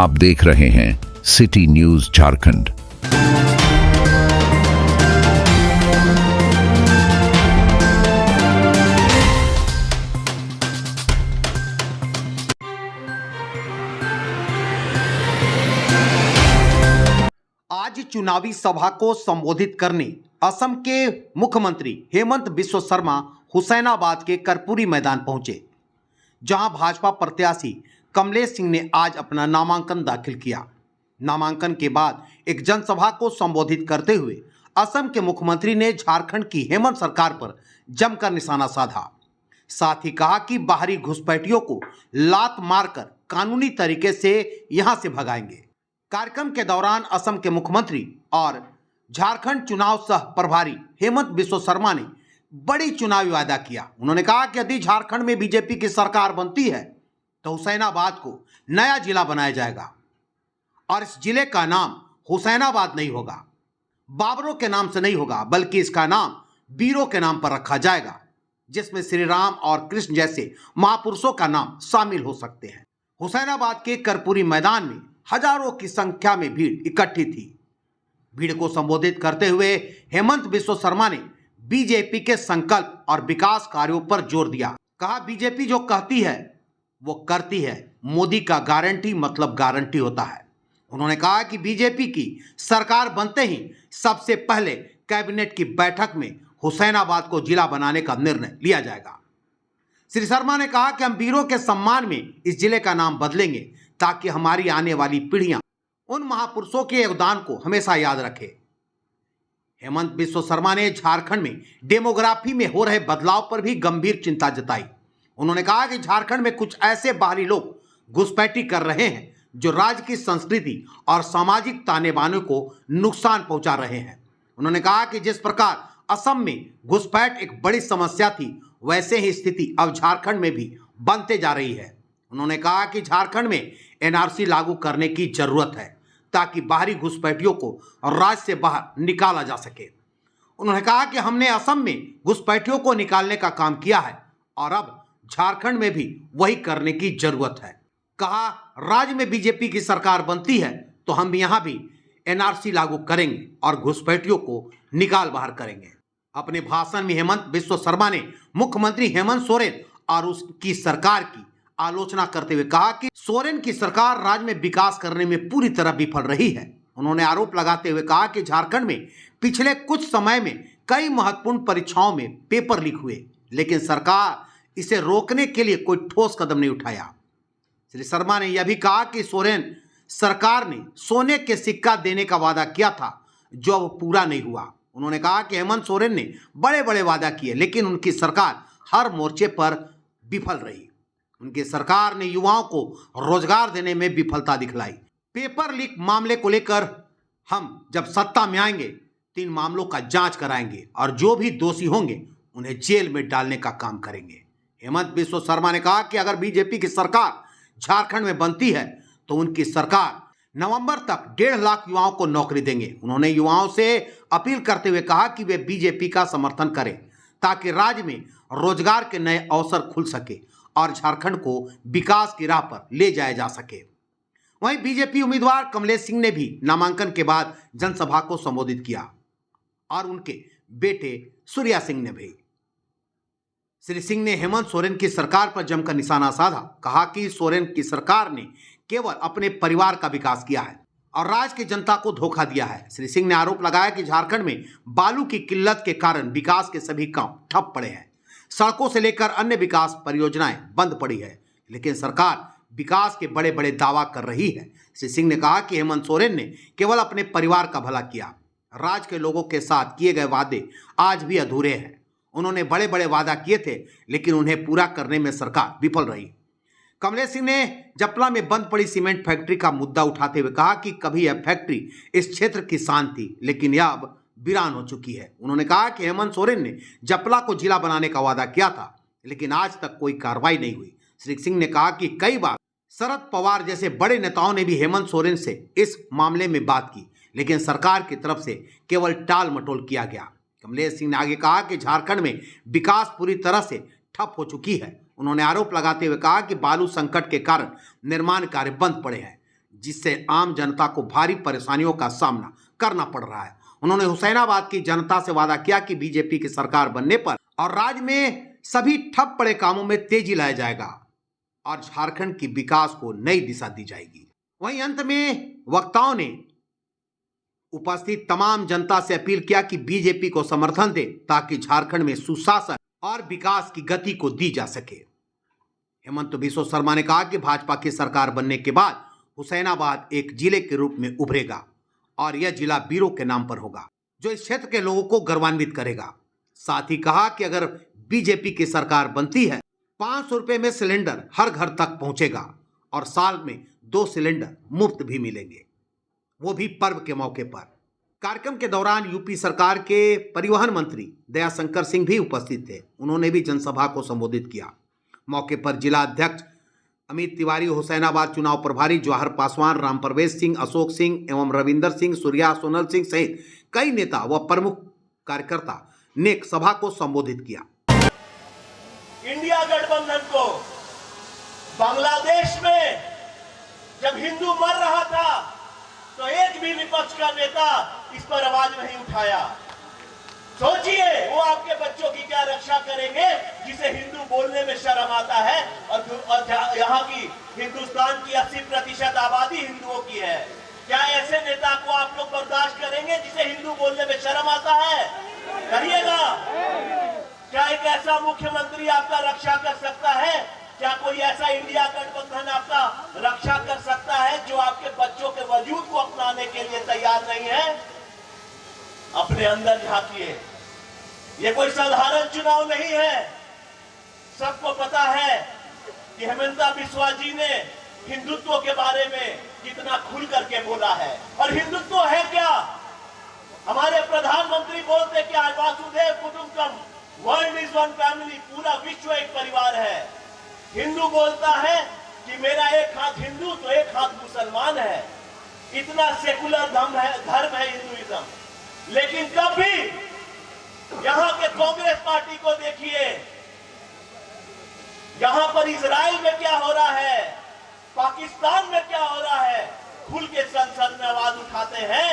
आप देख रहे हैं सिटी न्यूज झारखंड। आज चुनावी सभा को संबोधित करने असम के मुख्यमंत्री हेमंत बिस्वा शर्मा हुसैनाबाद के कर्पूरी मैदान पहुंचे, जहां भाजपा प्रत्याशी कमलेश सिंह ने आज अपना नामांकन दाखिल किया। नामांकन के बाद एक जनसभा को संबोधित करते हुए असम के मुख्यमंत्री ने झारखंड की हेमंत सरकार पर जमकर निशाना साधा। साथ ही कहा कि बाहरी घुसपैठियों को लात मारकर कानूनी तरीके से यहां से भगाएंगे। कार्यक्रम के दौरान असम के मुख्यमंत्री और झारखंड चुनाव सह प्रभारी हेमंत बिस्वा शर्मा ने बड़ी चुनावी वादा किया। उन्होंने कहा कि यदि झारखंड में बीजेपी की सरकार बनती है तो हुसैनाबाद को नया जिला बनाया जाएगा और इस जिले का नाम हुसैनाबाद नहीं होगा, बाबरों के नाम से नहीं होगा, बल्कि इसका नाम वीरों के नाम पर रखा जाएगा, जिसमें श्री राम और कृष्ण जैसे महापुरुषों का नाम शामिल हो सकते हैं। हुसैनाबाद के कर्पूरी मैदान में हजारों की संख्या में भीड़ इकट्ठी थी। भीड़ को संबोधित करते हुए हेमंत बिस्वा शर्मा ने बीजेपी के संकल्प और विकास कार्यों पर जोर दिया। कहा, बीजेपी जो कहती है वो करती है, मोदी का गारंटी मतलब गारंटी होता है। उन्होंने कहा कि बीजेपी की सरकार बनते ही सबसे पहले कैबिनेट की बैठक में हुसैनाबाद को जिला बनाने का निर्णय लिया जाएगा। श्री शर्मा ने कहा कि हम वीरों के सम्मान में इस जिले का नाम बदलेंगे ताकि हमारी आने वाली पीढ़ियां उन महापुरुषों के योगदान को हमेशा याद रखें। हेमंत बिस्वा शर्मा ने झारखंड में डेमोग्राफी में हो रहे बदलाव पर भी गंभीर चिंता जताई। उन्होंने कहा कि झारखंड में कुछ ऐसे बाहरी लोग घुसपैठी कर रहे हैं जो राज्य की संस्कृति और सामाजिक ताने बाने को नुकसान पहुंचा रहे हैं। उन्होंने कहा कि जिस प्रकार असम में घुसपैठ एक बड़ी समस्या थी, वैसे ही स्थिति अब झारखंड में भी बनते जा रही है। उन्होंने कहा कि झारखंड में एनआरसी लागू करने की जरूरत है ताकि बाहरी घुसपैठियों को राज्य से बाहर निकाला जा सके। उन्होंने कहा कि हमने असम में घुसपैठियों को निकालने का काम किया है और अब झारखंड में भी वही करने की जरूरत है। कहा, राज्य में बीजेपी की सरकार बनती है तो हम यहां भी एनआरसी लागू करेंगे और घुसपैठियों को निकाल बाहर करेंगे। अपने भाषण में हेमंत बिस्वा शर्मा ने मुख्यमंत्री हेमंत सोरेन और उसकी सरकार की आलोचना करते हुए कहा कि सोरेन की सरकार राज्य में विकास करने में पूरी तरह विफल रही है। उन्होंने आरोप लगाते हुए कहा कि झारखंड में पिछले कुछ समय में कई महत्वपूर्ण परीक्षाओं में पेपर लीक हुए, लेकिन सरकार इसे रोकने के लिए कोई ठोस कदम नहीं उठाया। श्री शर्मा ने यह भी कहा कि सोरेन सरकार ने सोने के सिक्का देने का वादा किया था जो अब पूरा नहीं हुआ। उन्होंने कहा कि हेमंत सोरेन ने बड़े बड़े वादा किए, लेकिन उनकी सरकार हर मोर्चे पर विफल रही। उनकी सरकार ने युवाओं को रोजगार देने में विफलता दिखलाई। पेपर लीक मामले को लेकर हम जब सत्ता में आएंगे 3 मामलों का जांच कराएंगे और जो भी दोषी होंगे उन्हें जेल में डालने का काम करेंगे। हेमंत बिस्वा शर्मा ने कहा कि अगर बीजेपी की सरकार झारखंड में बनती है तो उनकी सरकार नवंबर तक 1.5 लाख युवाओं को नौकरी देंगे। उन्होंने युवाओं से अपील करते हुए कहा कि वे बीजेपी का समर्थन करें ताकि राज्य में रोजगार के नए अवसर खुल सके और झारखंड को विकास की राह पर ले जाया जा सके। वहीं बीजेपी उम्मीदवार कमलेश सिंह ने भी नामांकन के बाद जनसभा को संबोधित किया और उनके बेटे सूर्या सिंह ने भी। श्री सिंह ने हेमंत सोरेन की सरकार पर जमकर निशाना साधा। कहा कि सोरेन की सरकार ने केवल अपने परिवार का विकास किया है और राज्य की जनता को धोखा दिया है। श्री सिंह ने आरोप लगाया कि झारखंड में बालू की किल्लत के कारण विकास के सभी काम ठप पड़े हैं। सड़कों से लेकर अन्य विकास परियोजनाएं बंद पड़ी है, लेकिन सरकार विकास के बड़े बड़े दावा कर रही है। श्री सिंह ने कहा कि हेमंत सोरेन ने केवल अपने परिवार का भला किया, राज्य के लोगों के साथ किए गए वादे आज भी अधूरे हैं। उन्होंने बड़े बड़े वादा किए थे, लेकिन उन्हें पूरा करने में सरकार विफल रही। कमलेश सिंह ने जपला में बंद पड़ी सीमेंट फैक्ट्री का मुद्दा उठाते हुए कहा कि कभी यह फैक्ट्री इस क्षेत्र की शान थी, लेकिन यह अब वीरान हो चुकी है। उन्होंने कहा कि हेमंत सोरेन ने जपला को जिला बनाने का वादा किया था, लेकिन आज तक कोई कार्रवाई नहीं हुई। श्री सिंह ने कहा कि कई बार शरद पवार जैसे बड़े नेताओं ने भी हेमंत सोरेन से इस मामले में बात की, लेकिन सरकार की तरफ से केवल टाल मटोल किया गया। कमलेश सिंह ने आगे कहा कि झारखंड में विकास पूरी तरह से ठप हो चुकी है। उन्होंने आरोप लगाते हुए कहा कि बालू संकट के कारण निर्माण कार्य बंद पड़े हैं। जिससे आम जनता को भारी परेशानियों का सामना करना पड़ रहा है। उन्होंने हुसैनाबाद की जनता से वादा किया कि बीजेपी की सरकार बनने पर और राज्य में सभी ठप पड़े कामों में तेजी लाया जाएगा और झारखंड की विकास को नई दिशा दी जाएगी। वहीं अंत में वक्ताओं ने उपस्थित तमाम जनता से अपील किया कि बीजेपी को समर्थन दे ताकि झारखंड में सुशासन और विकास की गति को दी जा सके। हेमंत बिस्व शर्मा ने कहा कि भाजपा की सरकार बनने के बाद हुसैनाबाद एक जिले के रूप में उभरेगा और यह जिला वीरों के नाम पर होगा, जो इस क्षेत्र के लोगों को गौरवान्वित करेगा। साथ ही कहा कि अगर बीजेपी की सरकार बनती है 500 रुपये में सिलेंडर हर घर तक पहुंचेगा और साल में 2 सिलेंडर मुफ्त भी मिलेंगे, वो भी पर्व के मौके पर। कार्यक्रम के दौरान यूपी सरकार के परिवहन मंत्री दयाशंकर सिंह भी उपस्थित थे। उन्होंने भी जनसभा को संबोधित किया। मौके पर जिला अध्यक्ष अमित तिवारी, हुसैनाबाद चुनाव प्रभारी जवाहर पासवान, राम प्रवेश सिंह, अशोक सिंह एवं रविंदर सिंह, सूर्या, सोनल सिंह सहित कई नेता व प्रमुख कार्यकर्ता ने सभा को संबोधित किया। इंडिया गठबंधन को बांग्लादेश में जब हिंदू मर रहा था तो एक भी विपक्ष का नेता इस पर आवाज नहीं उठाया। सोचिए वो आपके बच्चों की क्या रक्षा करेंगे जिसे हिंदू बोलने में शर्म आता है और यहाँ की हिंदुस्तान की 80% आबादी हिंदुओं की है। क्या ऐसे नेता को आप लोग बर्दाश्त करेंगे जिसे हिंदू बोलने में शर्म आता है? करिएगा। क्या एक ऐसा मुख्यमंत्री आपका रक्षा कर सकता है? क्या कोई ऐसा इंडिया गठबंधन आपका रक्षा कर सकता है जो आपके बच्चों के वजूद को अपनाने के लिए तैयार नहीं है? अपने अंदर झांकिए। ये कोई साधारण चुनाव नहीं है। सबको पता है कि हेमंत बिस्वा जी ने हिंदुत्व के बारे में कितना खुल करके बोला है। और हिंदुत्व है क्या? हमारे प्रधानमंत्री बोलते क्या, वासुदेव कुटुंबकम, वर्ल्ड इज वन फैमिली, पूरा विश्व एक परिवार है। हिंदू बोलता है कि मेरा एक हाथ हिंदू तो एक हाथ मुसलमान है। इतना सेकुलर धर्म है हिंदुइज्म। लेकिन कभी यहां के कांग्रेस पार्टी को देखिए, यहां पर इजराइल में क्या हो रहा है, पाकिस्तान में क्या हो रहा है, खुल के संसद में आवाज उठाते हैं,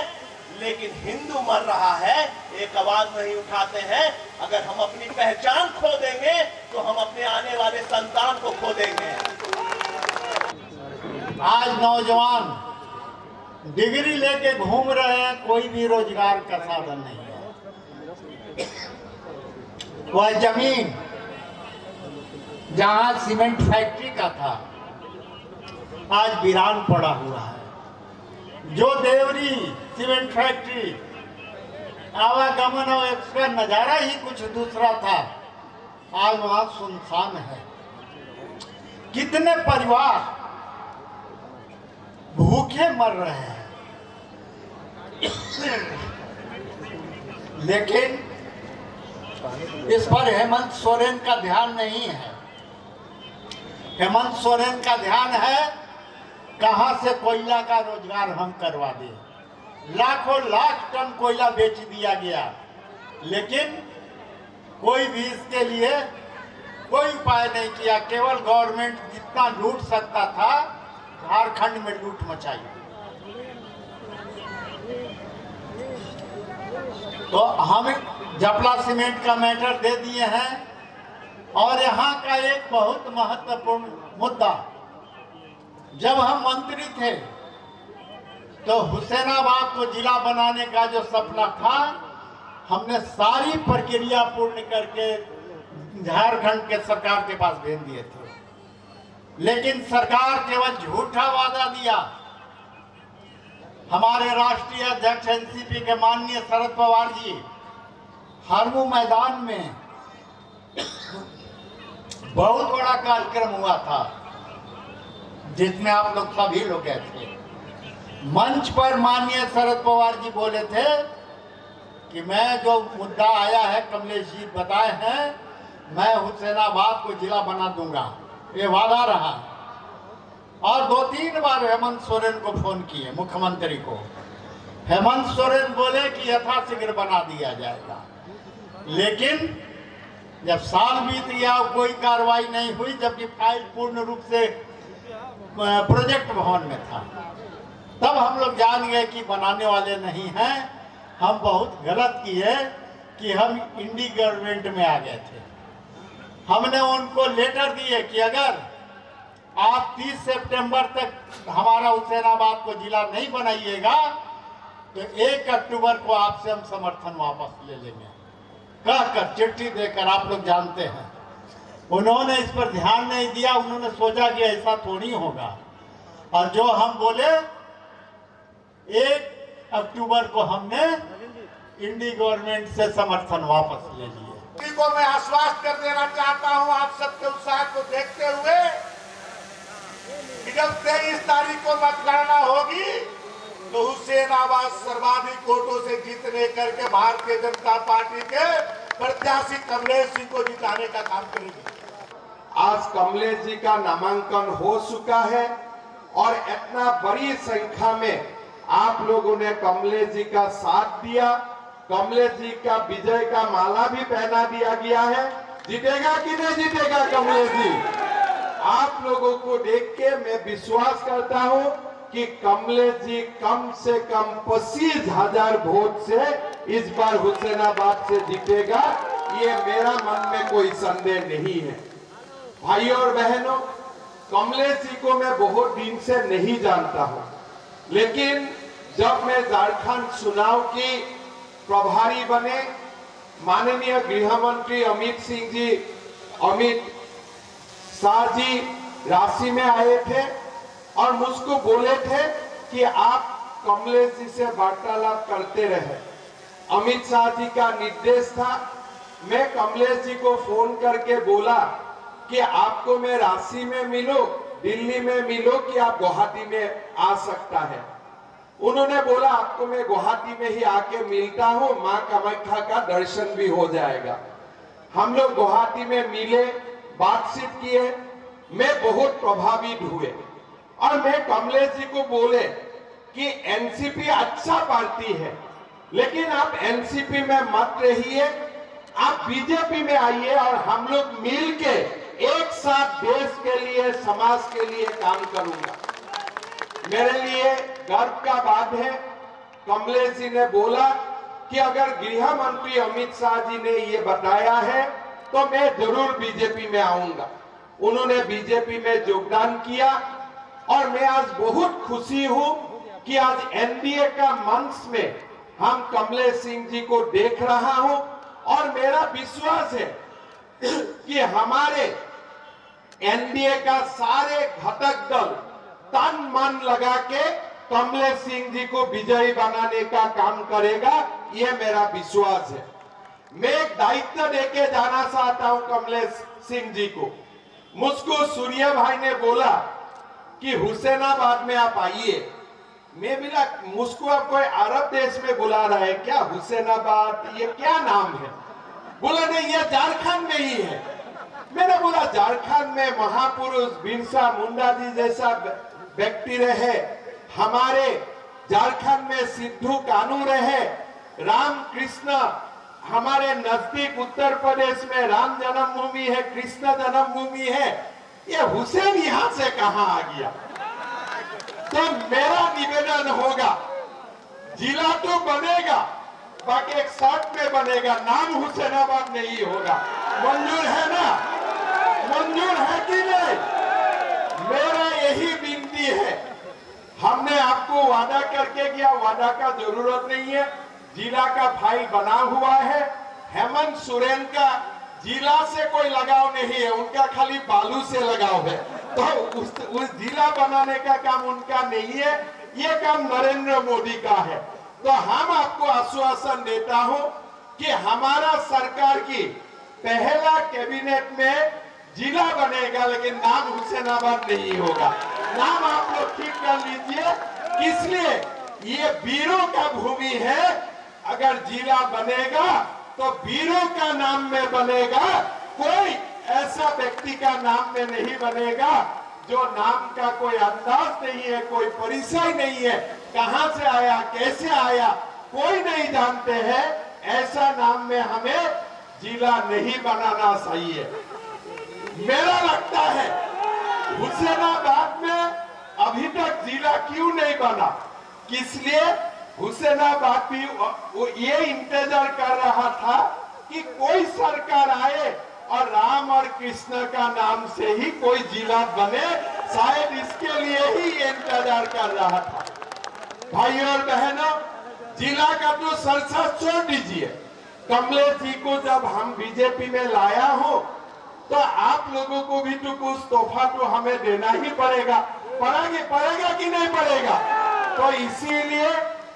लेकिन हिंदू मर रहा है एक आवाज नहीं उठाते हैं। अगर हम अपनी पहचान खो देंगे तो हम अपने आने वाले संतान को खो देंगे। आज नौजवान डिग्री लेके घूम रहे हैं, कोई भी रोजगार का साधन नहीं है। वह जमीन जहां सीमेंट फैक्ट्री का था आज वीरान पड़ा हुआ है। जो देवरी सीमेंट फैक्ट्री आवागमन और इसका नजारा ही कुछ दूसरा था, आज वहां सुनसान है। कितने परिवार भूखे मर रहे हैं। लेकिन इस पर हेमंत सोरेन का ध्यान नहीं है। हेमंत सोरेन का ध्यान है कहां से कोयला का रोजगार हम करवा दें। लाखों लाख टन कोयला बेच दिया गया, लेकिन कोई भी इसके लिए कोई उपाय नहीं किया। केवल गवर्नमेंट जितना लूट सकता था झारखंड में लूट मचाई। तो हम जपला सीमेंट का मैटर दे दिए हैं। और यहाँ का एक बहुत महत्वपूर्ण मुद्दा, जब हम मंत्री थे तो हुसैनाबाद को जिला बनाने का जो सपना था, हमने सारी प्रक्रिया पूर्ण करके झारखंड के सरकार के पास भेज दिए थे। लेकिन सरकार केवल झूठा वादा दिया। हमारे राष्ट्रीय अध्यक्ष एनसीपी के माननीय शरद पवार जी हरमू मैदान में बहुत बड़ा कार्यक्रम हुआ था, जिसमें आप लोग सभी लोग गए थे। मंच पर माननीय शरद पवार जी बोले थे कि मैं जो मुद्दा आया है, कमलेश जी बताए हैं, मैं हुसैनाबाद को जिला बना दूंगा। ये वादा रहा। और 2-3 बार हेमंत सोरेन को फोन किए, मुख्यमंत्री को। हेमंत सोरेन बोले कि यथाशीघ्र बना दिया जाएगा। लेकिन जब साल बीत गया कोई कार्रवाई नहीं हुई, जबकि फाइल पूर्ण रूप से प्रोजेक्ट भवन में था। तब हम लोग जान गए कि बनाने वाले नहीं हैं, हम बहुत गलत किए कि हम इंडी गवर्नमेंट में आ गए थे। हमने उनको लेटर दिए कि अगर आप 30 सितंबर तक हमारा हुसैनाबाद को जिला नहीं बनाइएगा तो 1 अक्टूबर को आपसे हम समर्थन वापस ले लेंगे, कहकर चिट्ठी देकर। आप लोग जानते हैं उन्होंने इस पर ध्यान नहीं दिया, उन्होंने सोचा कि ऐसा थोड़ी होगा, और जो हम बोले 1 अक्टूबर को हमने इंडी गवर्नमेंट से समर्थन वापस ले लिए। इसी को मैं आश्वस्त कर देना चाहता हूं आप सबके उत्साह को देखते हुए कि जब 23 तारीख को मतगणना होगी तो हुसैनाबाद सर्वाधिक वोटों से जीतने करके भारतीय जनता पार्टी के प्रत्याशी कमलेश सिंह को जिताने का काम करेगी। आज कमलेश जी का नामांकन हो चुका है और इतना बड़ी संख्या में आप लोगों ने कमलेश जी का साथ दिया। कमलेश जी का विजय का माला भी पहना दिया गया है। जीतेगा कि नहीं जीतेगा कमलेश जी? आप लोगों को देख के मैं विश्वास करता हूं कि कमलेश जी कम से कम 25,000 वोट से इस बार हुसैनाबाद से जीतेगा, ये मेरा मन में कोई संदेह नहीं है। भाइयों और बहनों, कमलेश जी को मैं बहुत दिन से नहीं जानता हूं, लेकिन जब मैं झारखंड चुनाव की प्रभारी बने, माननीय गृह मंत्री अमित शाह जी रांची में आए थे और मुझको बोले थे कि आप कमलेश जी से वार्तालाप करते रहे। अमित शाह जी का निर्देश था। मैं कमलेश जी को फोन करके बोला कि आपको मैं रांची में मिलो, दिल्ली में मिलो कि आप गुवाहाटी में आ सकता है। उन्होंने बोला आपको मैं गुवाहाटी में ही आके मिलता हूं, मां कामाख्या का दर्शन भी हो जाएगा। हम लोग गुवाहाटी में मिले, बातचीत किए, मैं बहुत प्रभावित हुए और मैं कमलेश जी को बोले कि एनसीपी अच्छा पार्टी है, लेकिन आप एनसीपी में मत रहिए, आप बीजेपी में आइए और हम लोग मिलके एक साथ देश के लिए, समाज के लिए काम करूंगा। मेरे लिए गर्व का बात है, कमलेश जी ने बोला कि अगर गृह मंत्री अमित शाह जी ने ये बताया है तो मैं जरूर बीजेपी में आऊंगा। उन्होंने बीजेपी में योगदान किया और मैं आज बहुत खुशी हूं कि आज एनडीए का मंच में हम कमलेश सिंह जी को देख रहा हूं और मेरा विश्वास है कि हमारे एनडीए का सारे घटक दल तन मन लगा के कमलेश सिंह जी को विजयी बनाने का काम करेगा, यह मेरा विश्वास है। मैं एक दायित्व देके जाना चाहता हूं कमलेश सिंह जी को। मुझको सूर्य भाई ने बोला कि हुसैनाबाद में आप आइए। मैं बोला मुझको अब कोई अरब देश में बुला रहा है क्या? हुसैनाबाद ये क्या नाम है? बोला नहीं, ये झारखंड में ही है। मैंने बोला झारखंड में महापुरुष बिरसा मुंडा जी जैसा व्यक्ति रहे, हमारे झारखंड में सिद्धू कानू रहे, रामकृष्ण हमारे नजदीक उत्तर प्रदेश में राम जन्मभूमि है, कृष्ण जन्मभूमि है, ये हुसैन यहां से कहां आ गया? तो मेरा निवेदन होगा, जिला तो बनेगा, बाकी एक शर्त में बनेगा, नाम हुसैनाबाद नहीं होगा। मंजूर है ना? मंजूर है कि नहीं? मेरा यही विनती है। हमने आपको वादा करके गया, वादा का जरूरत नहीं है। जिला का फाइल बना हुआ है। हेमंत सोरेन का जिला से कोई लगाव नहीं है, उनका खाली बालू से लगाव है, तो उस जिला बनाने का काम उनका नहीं है, ये काम नरेंद्र मोदी का है। तो हम आपको आश्वासन देता हूं कि हमारा सरकार की पहला कैबिनेट में जिला बनेगा, लेकिन नाम हुसैनाबाद नहीं होगा। नाम आप लोग ठीक कर लीजिए, इसलिए ये वीरों का भूमि है। अगर जिला बनेगा तो वीरों का नाम में बनेगा, कोई ऐसा व्यक्ति का नाम में नहीं बनेगा जो नाम का कोई अंदाज नहीं है, कोई परिचय नहीं है, कहां से आया, कैसे आया, कोई नहीं जानते हैं। ऐसा नाम में हमें जिला नहीं बनाना चाहिए। मेरा लगता है हुसैनाबाद में अभी तक जिला क्यों नहीं बना? किस लिए? हुसैनाबाद भी वो ये इंतजार कर रहा था कि कोई सरकार आए और राम और कृष्ण का नाम से ही कोई जिला बने, शायद इसके लिए ही ये इंतजार कर रहा था। भाइयों और बहनों, जिला का तो सरसा छोड़ दीजिए, कमलेश जी को जब हम बीजेपी में लाया हो तो आप लोगों को भी तो कुछ तोहफा तो हमें देना ही पड़ेगा। पड़ेगा कि नहीं पड़ेगा? तो इसीलिए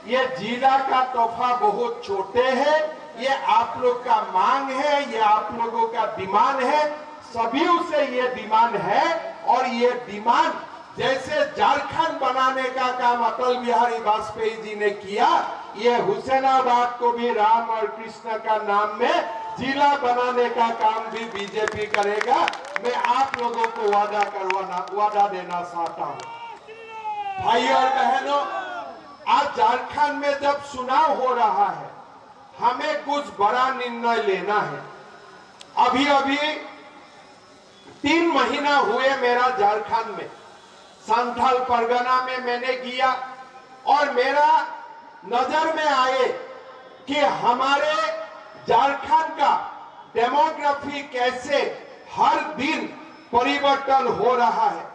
ये जिला का तोहफा बहुत छोटे है, ये आप लोग का मांग है, ये आप लोगों का डिमांड है, सभी से ये डिमांड है। और ये डिमांड जैसे झारखंड बनाने का काम अटल बिहारी वाजपेयी जी ने किया, ये हुसैनाबाद को भी राम और कृष्ण का नाम में जिला बनाने का काम भी बीजेपी करेगा। मैं आप लोगों को वादा देना चाहता हूं। भाइयों और बहनों, आज झारखंड में जब चुनाव हो रहा है, हमें कुछ बड़ा निर्णय लेना है। अभी 3 महीना हुए मेरा झारखंड में, संथाल परगना में मैंने किया और मेरा नजर में आए कि हमारे झारखंड का डेमोग्राफी कैसे हर दिन परिवर्तन हो रहा है।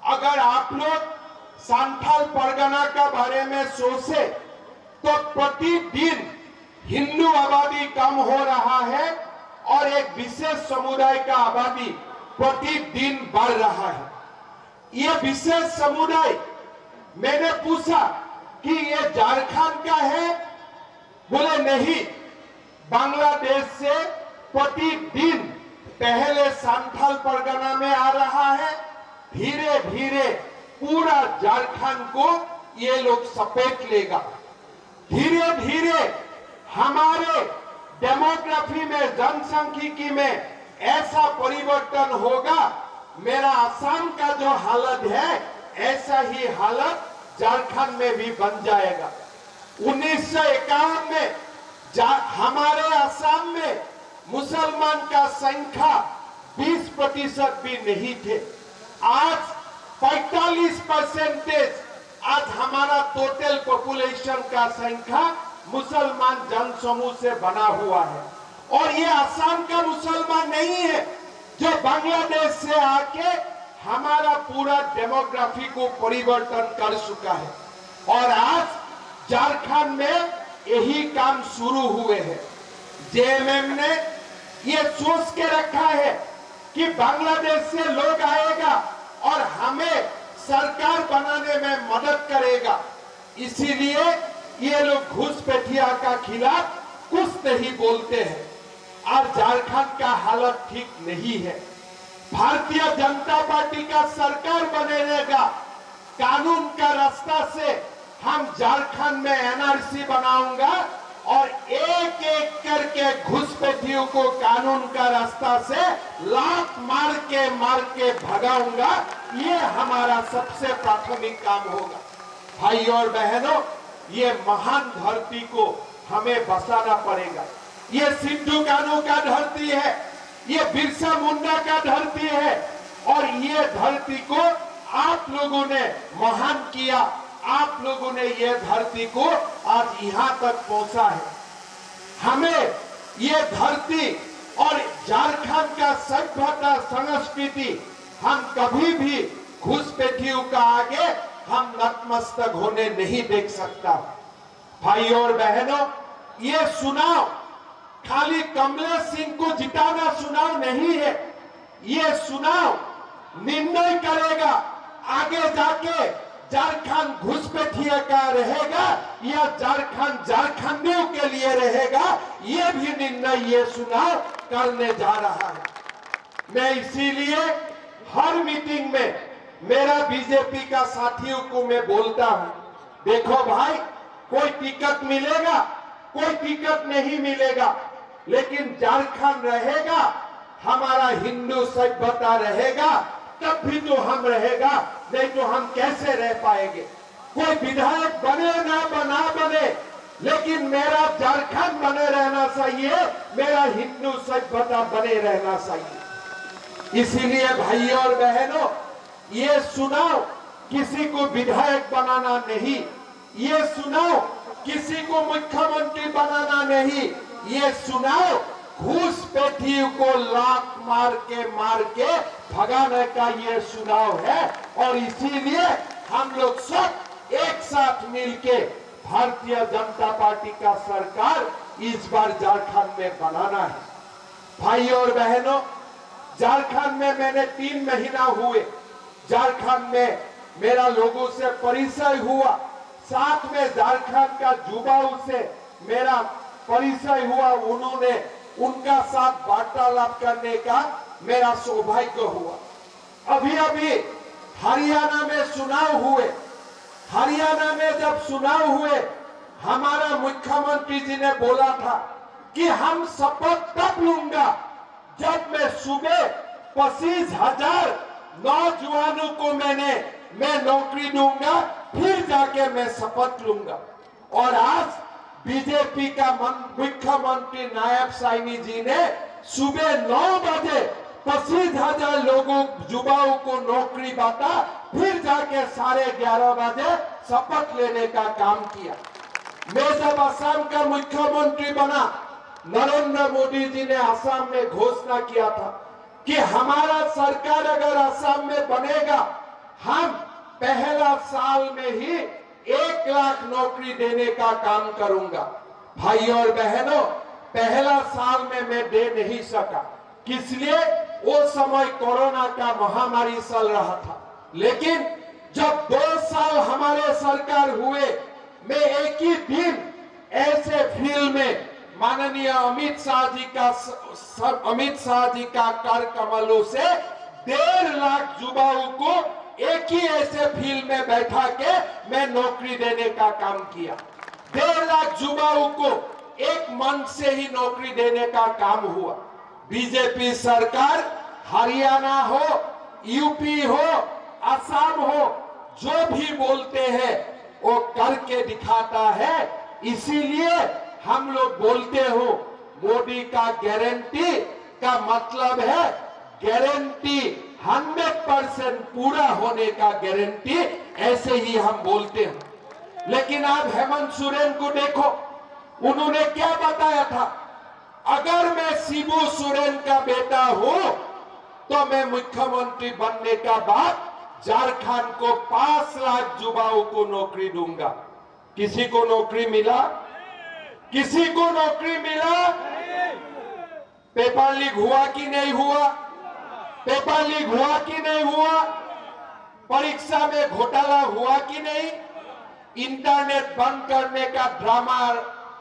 अगर आप लोग संथाल परगना का बारे में सोचे तो प्रतिदिन हिंदू आबादी कम हो रहा है और एक विशेष समुदाय का आबादी प्रतिदिन बढ़ रहा है। ये विशेष समुदाय, मैंने पूछा कि ये झारखंड का है, बोले नहीं, बांग्लादेश से प्रतिदिन पहले संथाल परगना में आ रहा है, धीरे धीरे पूरा झारखंड को ये लोग सपेट लेगा। धीरे धीरे हमारे डेमोग्राफी में, जनसंख्यिकी में ऐसा परिवर्तन होगा, मेरा असम का जो हालत है ऐसा ही हालत झारखंड में भी बन जाएगा। 1951 में हमारे असम में मुसलमान का संख्या 20% भी नहीं थे। आज 45% आज हमारा टोटल पॉपुलेशन का संख्या मुसलमान जनसमूह से बना हुआ है। और ये असम का मुसलमान नहीं है जो बांग्लादेश से आके हमारा पूरा डेमोग्राफी को परिवर्तन कर चुका है। और आज झारखंड में यही काम शुरू हुए हैं। जेएमएम ने ये सोच के रखा है कि बांग्लादेश से लोग आएगा और हमें सरकार बनाने में मदद करेगा, इसीलिए ये लोग घुसपैठिया का खिलाफ कुछ नहीं बोलते हैं। आज झारखंड का हालत ठीक नहीं है। भारतीय जनता पार्टी का सरकार बने रहेगा, कानून का रास्ता से हम झारखंड में एनआरसी बनाऊंगा और एक एक करके घुसपैठियों को कानून का रास्ता से लात मार के भगाऊंगा। ये हमारा सबसे प्राथमिक काम होगा। भाइयों और बहनों, ये महान धरती को हमें बसाना पड़ेगा। ये सिद्धू कान्हू का धरती है, ये बिरसा मुंडा का धरती है और ये धरती को आप लोगों ने महान किया। आप लोगों ने ये धरती को आज यहाँ तक पहुंचा है। हमें ये धरती और झारखंड का सभ्यता संस्कृति हम कभी भी घुसपैठियों का आगे हम नतमस्तक होने नहीं देख सकता। भाइयों और बहनों, ये चुनाव खाली कमलेश सिंह को जिताना चुनाव नहीं है। ये चुनाव निर्णय करेगा आगे जाके झारखंड घुसपैठिया का रहेगा या झारखंड झारखंडियों के लिए रहेगा, ये भी निर्णय ये चुनाव करने जा रहा है। मैं इसीलिए हर मीटिंग में मेरा बीजेपी का साथियों को मैं बोलता हूं, देखो भाई, कोई टिकट मिलेगा, कोई टिकट नहीं मिलेगा, लेकिन झारखंड रहेगा, हमारा हिंदू सभ्यता रहेगा, तब भी तो हम रहेगा, नहीं तो हम कैसे रह पाएंगे। कोई विधायक बने ना बने, लेकिन मेरा झारखंड बने रहना चाहिए, मेरा हिंदू सभ्यता बने रहना चाहिए। इसीलिए भाइयों और बहनों, ये चुनाव किसी को विधायक बनाना नहीं, ये चुनाव किसी को मुख्यमंत्री बनाना नहीं, ये चुनाव घूसपैठियों को लात मार के भगाने का ये चुनाव है। और इसीलिए हम लोग सब एक साथ मिलके भारतीय जनता पार्टी का सरकार इस बार झारखंड में बनाना है। भाई और बहनों, झारखंड में मैंने 3 महीना हुए, झारखंड में मेरा लोगों से परिचय हुआ, साथ में झारखंड का युवाओं से मेरा परिचय हुआ, उन्होंने उनका साथ वार्तालाप करने का मेरा सौभाग्य हुआ। अभी अभी हरियाणा में चुनाव हुए, हरियाणा में जब चुनाव हुए, हमारा मुख्यमंत्री जी ने बोला था कि हम शपथ तब लूंगा जब मैं सुबह 25,000 नौजवानों को मैं नौकरी दूंगा, फिर जाके मैं शपथ लूंगा। और आज बीजेपी का मुख्यमंत्री नायब साइनी जी ने सुबह 9 बजे 25,000 लोगों युवाओं को नौकरी बांटा, फिर जाके 11:30 बजे शपथ लेने का काम किया। मैं जब असम का मुख्यमंत्री बना, नरेंद्र मोदी जी ने असम में घोषणा किया था कि हमारा सरकार अगर असम में बनेगा, हम पहला साल में ही 1 लाख नौकरी देने का काम करूंगा। भाई और बहनों, पहला साल में मैं दे नहीं सका, किसलिए वो समय कोरोना का महामारी चल रहा था। लेकिन जब 2 साल हमारे सरकार हुए, मैं एक ही दिन ऐसे फील्ड में माननीय अमित शाह जी का कर कमलों से 1.5 लाख युवाओं को एक ही ऐसे फील्ड में बैठा के मैं नौकरी देने का काम किया। 1.5 लाख युवाओं को एक मंच से ही नौकरी देने का काम हुआ। बीजेपी सरकार हरियाणा हो, यूपी हो, असम हो, जो भी बोलते हैं वो करके दिखाता है। इसीलिए हम लोग बोलते हो मोदी का गारंटी का मतलब है गारंटी 100% पूरा होने का गारंटी, ऐसे ही हम बोलते हैं। लेकिन आप हेमंत सोरेन को देखो, उन्होंने क्या बताया था, अगर मैं शिबू सोरेन का बेटा हूं तो मैं मुख्यमंत्री बनने का बाद झारखंड को 5 लाख युवाओं को नौकरी दूंगा। किसी को नौकरी मिला? किसी को नौकरी मिला? पेपर लीक हुआ कि नहीं हुआ? पेपर लीक हुआ कि नहीं हुआ? परीक्षा में घोटाला हुआ कि नहीं? इंटरनेट बंद करने का ड्रामा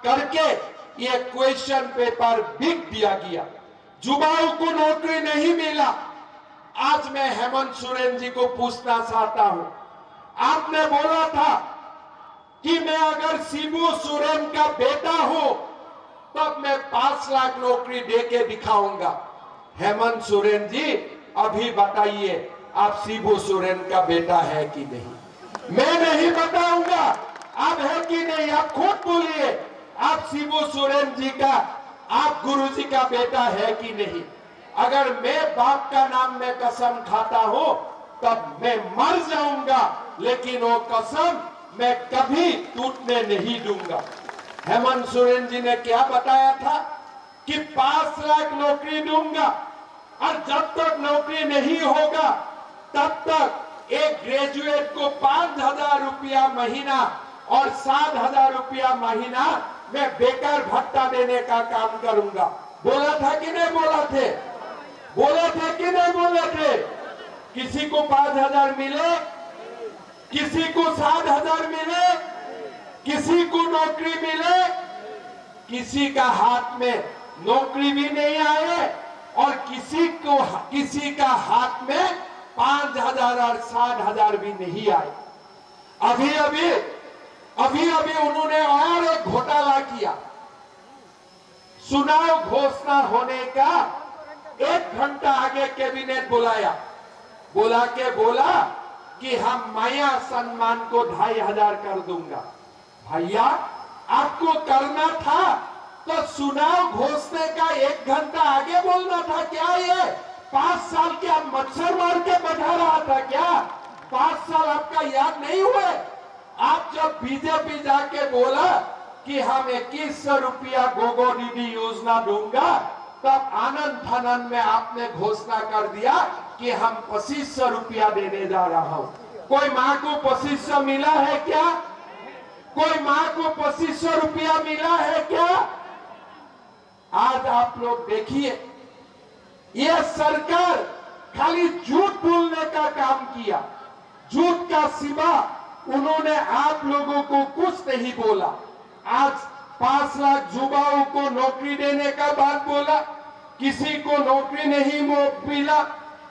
करके ये क्वेश्चन पेपर बिक दिया गया, युवाओं को नौकरी नहीं मिला। आज मैं हेमंत सोरेन जी को पूछना चाहता हूं, आपने बोला था कि मैं अगर शिबू सोरेन का बेटा हूं तब मैं 5 लाख नौकरी देके दिखाऊंगा। हेमंत सोरेन जी, अभी बताइए आप शिबू सोरेन का बेटा है कि नहीं? मैं नहीं बताऊंगा आप है कि नहीं, आप खुद बोलिए आप शिबू सोरेन जी का, आप गुरु जी का बेटा है कि नहीं? अगर मैं बाप का नाम में कसम खाता हूं तब मैं मर जाऊंगा, लेकिन वो कसम मैं कभी टूटने नहीं दूंगा। हेमंत सोरेन जी ने क्या बताया था कि 5 लाख नौकरी दूंगा, और जब तक नौकरी नहीं होगा तब तक एक ग्रेजुएट को 5,000 रुपया महीना और 7,000 रुपया महीना मैं बेकार भत्ता देने का काम करूंगा। बोला था कि नहीं बोला थे? बोले थे कि नहीं बोले थे? किसी को 5,000 मिले, किसी को 7,000 मिले, किसी को नौकरी मिले, किसी का हाथ में नौकरी भी नहीं आए और किसी का हाथ में 5,000 और 7,000 भी नहीं आए। अभी अभी उन्होंने और एक घोटाला किया। चुनाव घोषणा होने का 1 घंटा आगे कैबिनेट बुलाया, बुला के बोला कि हम माया सम्मान को 2,500 कर दूंगा। भैया, आपको करना था तो चुनाव घोषणा का 1 घंटा आगे बोलना था क्या? ये 5 साल क्या मच्छर मार के बैठा रहा था क्या? 5 साल आपका याद नहीं हुए? आप जब बीजेपी जाके बोला कि हम 2100 रुपया गोगो दीदी योजना दूंगा, तब आनंद फानंद में आपने घोषणा कर दिया कि हम 2500 रुपया देने जा रहा हूं। कोई माँ को 2500 मिला है क्या? कोई माँ को 2500 रुपया मिला है क्या? आज आप लोग देखिए, यह सरकार खाली झूठ बोलने का काम किया। झूठ का सिवा उन्होंने आप लोगों को कुछ नहीं बोला। आज 5 लाख युवाओं को नौकरी देने का बात बोला, किसी को नौकरी नहीं मिला।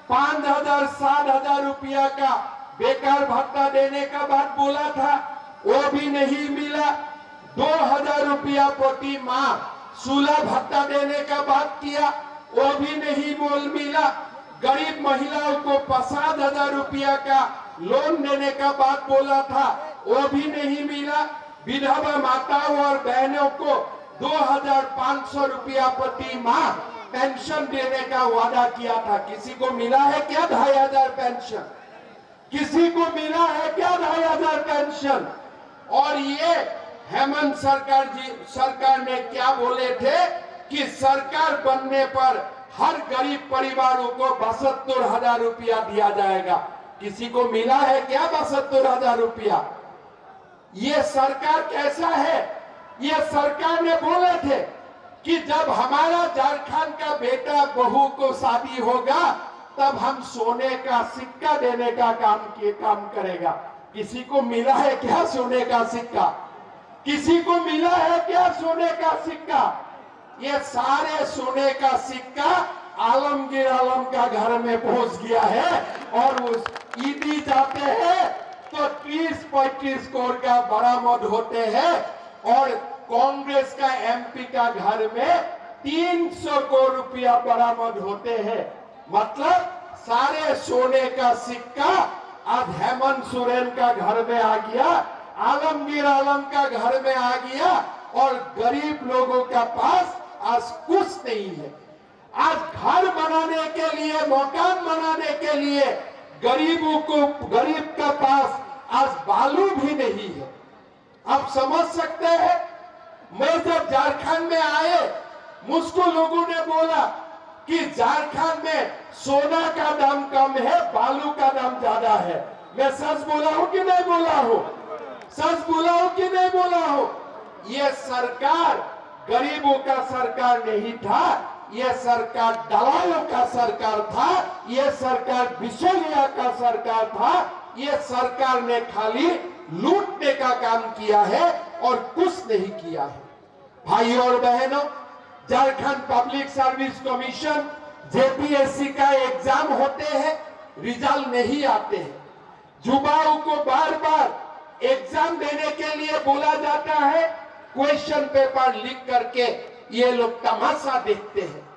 5000 7000 रुपया का बेकार भत्ता देने का बात बोला था, वो भी नहीं मिला। 2000 रुपया प्रति माह सुलभ भत्ता देने का बात किया, वो भी नहीं मिला। गरीब महिलाओं को 5000 रुपया का लोन देने का बात बोला था, वो भी नहीं मिला। विधवा माताओं और बहनों को 2500 रुपया प्रति माह पेंशन देने का वादा किया था। किसी को मिला है क्या 2500 पेंशन? किसी को मिला है क्या 2500 पेंशन? और ये हेमंत सरकार ने क्या बोले थे कि सरकार बनने पर हर गरीब परिवारों को 72,000 रुपया दिया जाएगा। किसी को मिला है क्या 72,000 रुपया? ये सरकार कैसा है? ये सरकार ने बोले थे कि जब हमारा झारखंड का बेटा बहू को शादी होगा तब हम सोने का सिक्का देने का काम करेगा। किसी को मिला है क्या सोने का सिक्का? किसी को मिला है क्या सोने का सिक्का? ये सारे सोने का सिक्का आलमगीर आलम का घर में पहुंच गया है और उस ईदी जाते हैं तो 30-35 करोड़ का बरामद होते हैं और कांग्रेस का एमपी का घर में 300 करोड़ रुपया बरामद होते हैं। मतलब सारे सोने का सिक्का आज हेमंत सोरेन का घर में आ गया, आलमगीर आलम का घर में आ गया और गरीब लोगों का पास आज कुछ नहीं है। आज घर बनाने के लिए, मकान बनाने के लिए गरीब का पास आज बालू भी नहीं है। आप समझ सकते हैं, मैं जब झारखंड में आए मुझको लोगों ने बोला कि झारखंड में सोना का दाम कम है, बालू का दाम ज्यादा है। मैं सच बोला हूं कि नहीं बोला हूं? सच बोला हूं कि नहीं बोला हूं? ये सरकार गरीबों का सरकार नहीं था, ये सरकार दलालों का सरकार था, ये सरकार बिचौलिया का सरकार था। ये सरकार ने खाली लूटने का काम किया है और कुछ नहीं किया है। भाइयों और बहनों, Jharkhand public service commission JPSC का एग्जाम होते हैं, रिजल्ट नहीं आते हैं। युवाओं को बार बार एग्जाम देने के लिए बोला जाता है, क्वेश्चन पेपर लिख करके ये लोग तमाशा देखते हैं।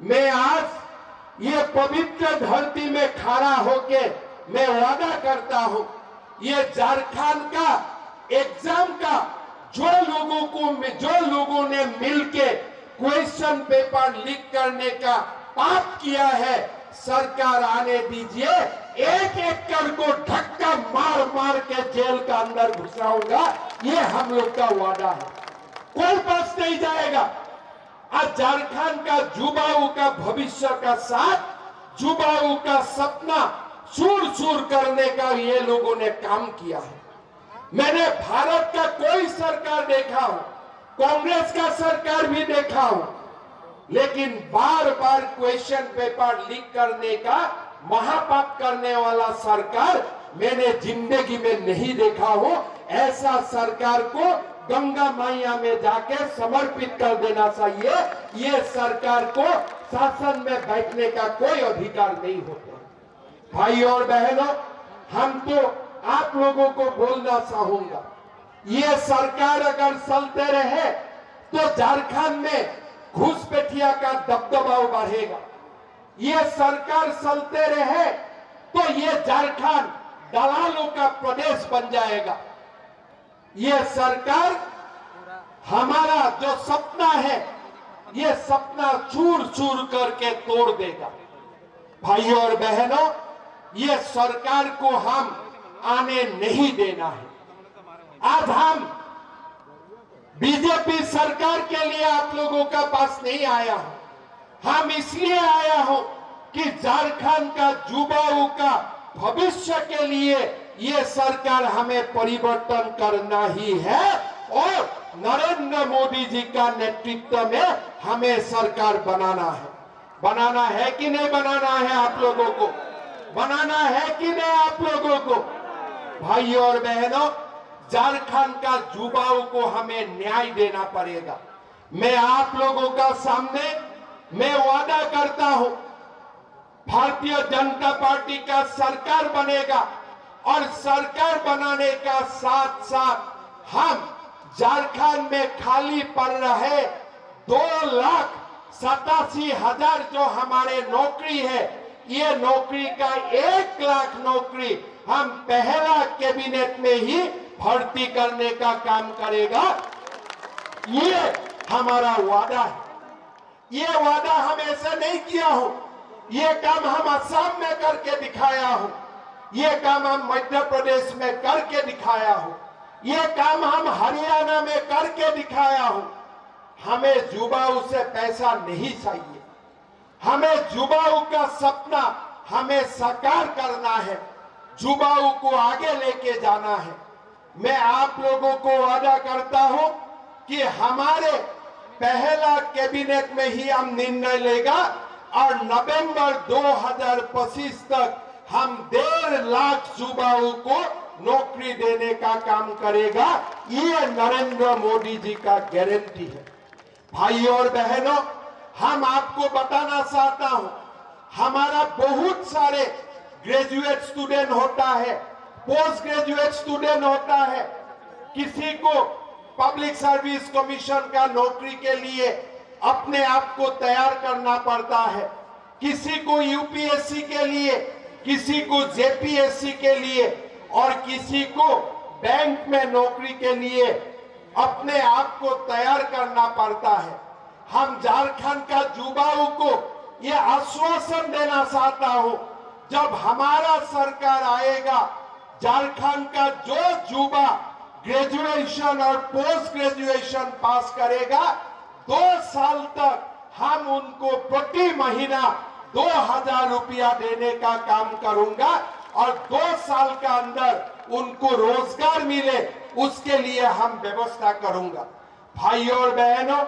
मैं आज ये पवित्र धरती में खड़ा होके मैं वादा करता हूं, ये झारखंड का एग्जाम का जो लोगों ने मिलके क्वेश्चन पेपर लीक करने का पाप किया है, सरकार आने दीजिए, एक एक कर को धक्का मार मार के जेल का अंदर घुसाऊंगा। ये हम लोग का वादा है, कोई बच नहीं जाएगा। आज झारखंड का युवाओं का भविष्य का साथ, युवाओं का सपना चूर चूर करने का ये लोगों ने काम किया है। मैंने भारत का कोई सरकार देखा हो, कांग्रेस का सरकार भी देखा हो, लेकिन बार बार क्वेश्चन पेपर लीक करने का महापाप करने वाला सरकार मैंने जिंदगी में नहीं देखा हो। ऐसा सरकार को गंगा मैया में जाके समर्पित कर देना चाहिए। ये सरकार को शासन में बैठने का कोई अधिकार नहीं होता। भाइयों और बहनों, हम तो आप लोगों को बोलना चाहूंगा, ये सरकार अगर चलते रहे तो झारखंड में घुसपैठिया का दबदबा बढ़ेगा। ये सरकार चलते रहे तो ये झारखंड दलालों का प्रदेश बन जाएगा। ये सरकार हमारा जो सपना है, ये सपना चूर चूर करके तोड़ देगा। भाइयों और बहनों, ये सरकार को हम आने नहीं देना है। आज हम बीजेपी सरकार के लिए आप लोगों का पास नहीं आया हूं। हम इसलिए आया हूं कि झारखंड का युवाओं का भविष्य के लिए ये सरकार हमें परिवर्तन करना ही है और नरेंद्र मोदी जी का नेतृत्व में हमें सरकार बनाना है कि नहीं बनाना है आप लोगों को, बनाना है कि नहीं आप लोगों को। भाइयों और बहनों, झारखंड का युवाओं को हमें न्याय देना पड़ेगा। मैं आप लोगों का सामने मैं वादा करता हूं, भारतीय जनता पार्टी का सरकार बनेगा और सरकार बनाने का साथ साथ हम झारखंड में खाली पड़ रहे 2,87,000 जो हमारे नौकरी है, ये नौकरी का 1 लाख नौकरी हम पहला कैबिनेट में ही भर्ती करने का काम करेगा। ये हमारा वादा है। ये वादा हम ऐसा नहीं किया हो, ये काम हम असम में करके दिखाया हो, ये काम हम मध्य प्रदेश में करके दिखाया हो, ये काम हम हरियाणा में करके दिखाया हो। हमें युवाओं से पैसा नहीं चाहिए, हमें युवाओं का सपना हमें साकार करना है, युवाओं को आगे लेके जाना है। मैं आप लोगों को वादा करता हूं कि हमारे पहला कैबिनेट में ही हम निर्णय लेगा और नवंबर 2025 तक हम 1.5 लाख युवाओं को नौकरी देने का काम करेगा। ये नरेंद्र मोदी जी का गारंटी है। भाइयों और बहनों, हम आपको बताना चाहता हूं, हमारा बहुत सारे ग्रेजुएट स्टूडेंट होता है, पोस्ट ग्रेजुएट स्टूडेंट होता है, किसी को पब्लिक सर्विस कमीशन का नौकरी के लिए अपने आप को तैयार करना पड़ता है, किसी को यूपीएससी के लिए, किसी को जेपीएससी के लिए और किसी को बैंक में नौकरी के लिए अपने आप को तैयार करना पड़ता है। हम झारखंड का युवाओं को यह आश्वासन देना चाहता हूं, जब हमारा सरकार आएगा, झारखंड का जो युवा ग्रेजुएशन और पोस्ट ग्रेजुएशन पास करेगा, 2 साल तक हम उनको प्रति महीना 2,000 रुपया देने का काम करूंगा और 2 साल का अंदर उनको रोजगार मिले उसके लिए हम व्यवस्था करूंगा। भाइयों और बहनों,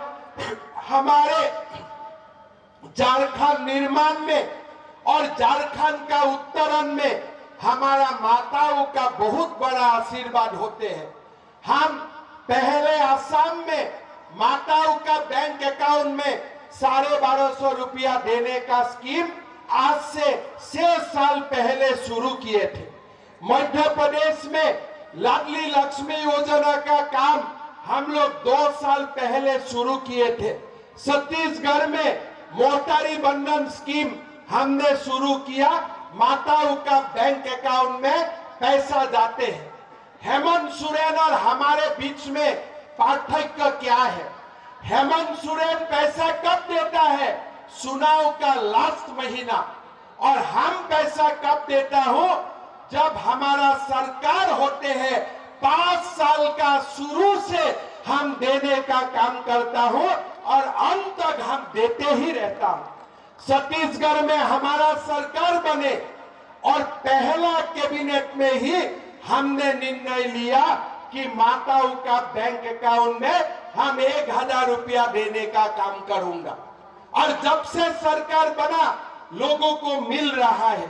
हमारे झारखंड निर्माण में और झारखंड का उत्तरण में हमारा माताओं का बहुत बड़ा आशीर्वाद होते हैं। हम पहले असम में माताओं का बैंक अकाउंट में 1250 रुपया देने का स्कीम आज से 6 साल पहले शुरू किए थे। मध्य प्रदेश में लाडली लक्ष्मी योजना का काम हम लोग 2 साल पहले शुरू किए थे। छत्तीसगढ़ में मोटारी बंधन स्कीम हमने शुरू किया, माताओं का बैंक अकाउंट में पैसा जाते हैं। हेमंत सोरेन और हमारे बीच में पार्थक्य क्या है? हेमंत सोरेन पैसा कब देता है? चुनाव का लास्ट महीना, और हम पैसा कब देता हूं? जब हमारा सरकार होते हैं 5 साल का शुरू से हम देने का काम करता हूं और अंत तक हम देते ही रहता हूं। छत्तीसगढ़ में हमारा सरकार बने और पहला कैबिनेट में ही हमने निर्णय लिया कि माताओं का बैंक अकाउंट में हम 1,000 रुपया देने का काम करूंगा, और जब से सरकार बना लोगों को मिल रहा है।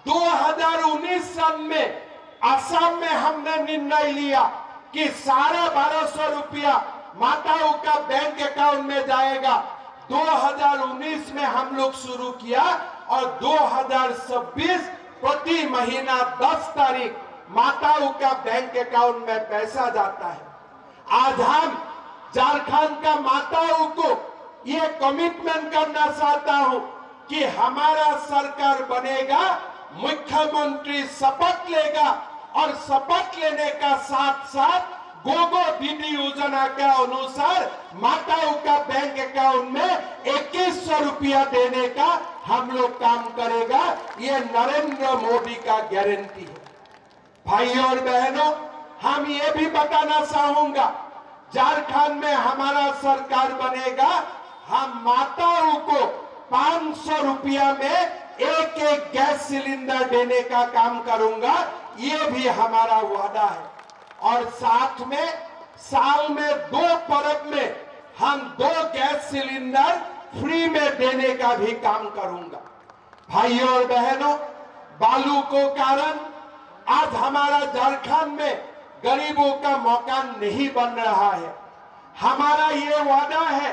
2019 सन में असम में हमने निर्णय लिया कि 1250 रुपया माताओं का बैंक अकाउंट में जाएगा। 2019 में हम लोग शुरू किया और 2026 प्रति महीना 10 तारीख माताओं का बैंक अकाउंट में पैसा जाता है। आज हम झारखंड का माताओं को ये कमिटमेंट करना चाहता हूं कि हमारा सरकार बनेगा, मुख्यमंत्री शपथ लेगा और शपथ लेने का साथ साथ गोगो दीदी योजना के अनुसार माताओं का बैंक अकाउंट में 2100 रुपया देने का हम लोग काम करेगा। ये नरेंद्र मोदी का गारंटी है। भाइयों और बहनों, हम ये भी बताना चाहूंगा, झारखंड में हमारा सरकार बनेगा, हम माताओं को 500 रुपया में एक एक गैस सिलेंडर देने का काम करूंगा, ये भी हमारा वादा है। और साथ में साल में 2 पर्व में हम 2 गैस सिलेंडर फ्री में देने का भी काम करूंगा। भाइयों और बहनों, बालू को कारण आज हमारा झारखंड में गरीबों का मकान नहीं बन रहा है। हमारा ये वादा है,